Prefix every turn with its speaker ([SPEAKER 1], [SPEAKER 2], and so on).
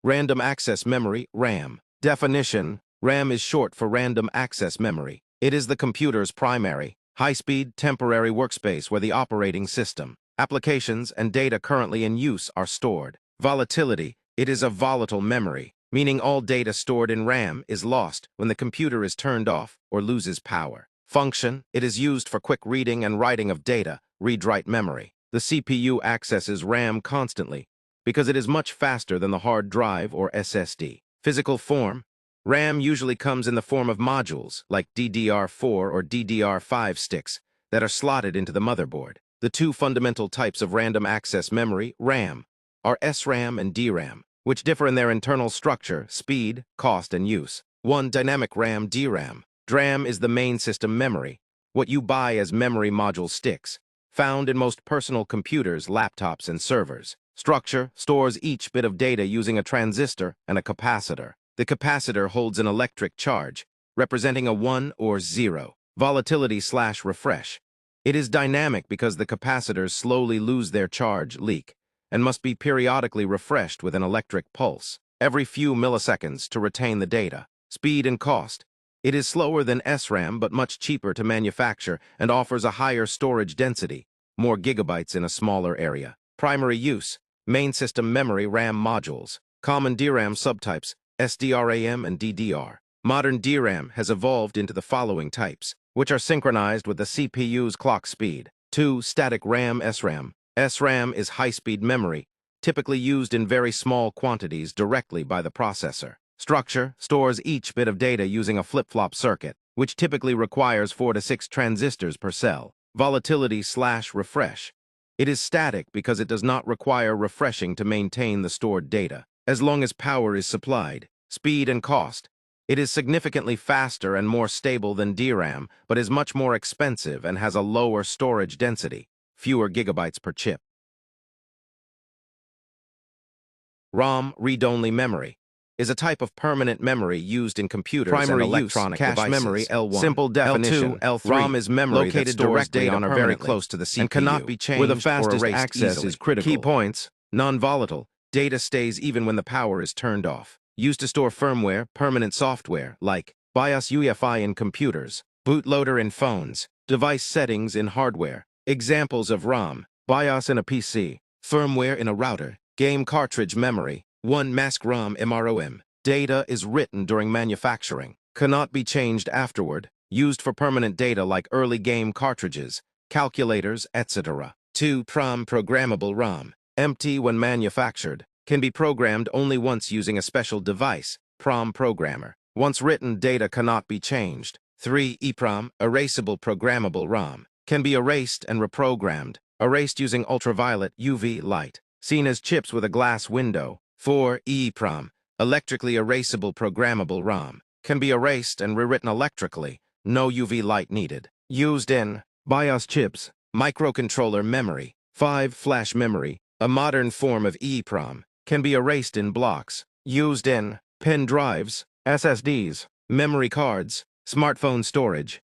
[SPEAKER 1] Random Access Memory, RAM. Definition: RAM is short for Random Access Memory. It is the computer's primary, high-speed, temporary workspace where the operating system, applications, and data currently in use are stored. Volatility: it is a volatile memory, meaning all data stored in RAM is lost when the computer is turned off or loses power. Function: it is used for quick reading and writing of data, read-write memory. The CPU accesses RAM constantly because it is much faster than the hard drive or SSD. Physical form: RAM usually comes in the form of modules, like DDR4 or DDR5 sticks, that are slotted into the motherboard. The two fundamental types of random access memory, RAM, are SRAM and DRAM, which differ in their internal structure, speed, cost, and use. 1. Dynamic RAM DRAM. DRAM is the main system memory, what you buy as memory module sticks, found in most personal computers, laptops, and servers. Structure: stores each bit of data using a transistor and a capacitor. The capacitor holds an electric charge, representing a 1 or 0. Volatility/refresh. It is dynamic because the capacitors slowly lose their charge, leak, and must be periodically refreshed with an electric pulse every few milliseconds to retain the data. Speed and cost. It is slower than SRAM but much cheaper to manufacture and offers a higher storage density, more gigabytes in a smaller area. Primary use: main system memory RAM modules. Common DRAM subtypes: SDRAM and DDR. Modern DRAM has evolved into the following types, which are synchronized with the CPU's clock speed. 2. Static RAM SRAM. SRAM is high-speed memory, typically used in very small quantities directly by the processor. Structure: stores each bit of data using a flip-flop circuit, which typically requires 4 to 6 transistors per cell. Volatility/refresh. It is static because it does not require refreshing to maintain the stored data, as long as power is supplied. Speed and cost. It is significantly faster and more stable than DRAM, but is much more expensive and has a lower storage density, fewer gigabytes per chip. ROM, read-only memory, is a type of permanent memory used in computers
[SPEAKER 2] Primary
[SPEAKER 1] and
[SPEAKER 2] use,
[SPEAKER 1] electronic
[SPEAKER 2] cache
[SPEAKER 1] devices.
[SPEAKER 2] memory L1,
[SPEAKER 1] Simple definition:
[SPEAKER 2] L2, L3.
[SPEAKER 1] ROM is memory
[SPEAKER 2] Located
[SPEAKER 1] that stores
[SPEAKER 2] directly
[SPEAKER 1] data
[SPEAKER 2] on or
[SPEAKER 1] very
[SPEAKER 2] permanently
[SPEAKER 1] close to the CPU
[SPEAKER 2] and cannot be
[SPEAKER 1] where the
[SPEAKER 2] changed or
[SPEAKER 1] fastest
[SPEAKER 2] erased
[SPEAKER 1] access
[SPEAKER 2] easily.
[SPEAKER 1] is critical.
[SPEAKER 2] Key
[SPEAKER 1] points: non-volatile. Data stays even when the power is turned off. Used to store firmware, permanent software, like BIOS UEFI in computers, bootloader in phones, device settings in hardware. Examples of ROM: BIOS in a PC, firmware in a router, game cartridge memory. 1. Mask ROM MROM. Data is written during manufacturing, cannot be changed afterward, used for permanent data like early game cartridges, calculators, etc. 2. PROM programmable ROM. Empty when manufactured, can be programmed only once using a special device, PROM programmer. Once written, data cannot be changed. 3. EEPROM, erasable programmable ROM. Can be erased and reprogrammed, erased using ultraviolet UV light, seen as chips with a glass window. 4. EEPROM, electrically erasable programmable ROM. Can be erased and rewritten electrically, no UV light needed. Used in BIOS chips, microcontroller memory. 5. Flash memory, a modern form of EEPROM, can be erased in blocks. Used in pen drives, SSDs, memory cards, smartphone storage.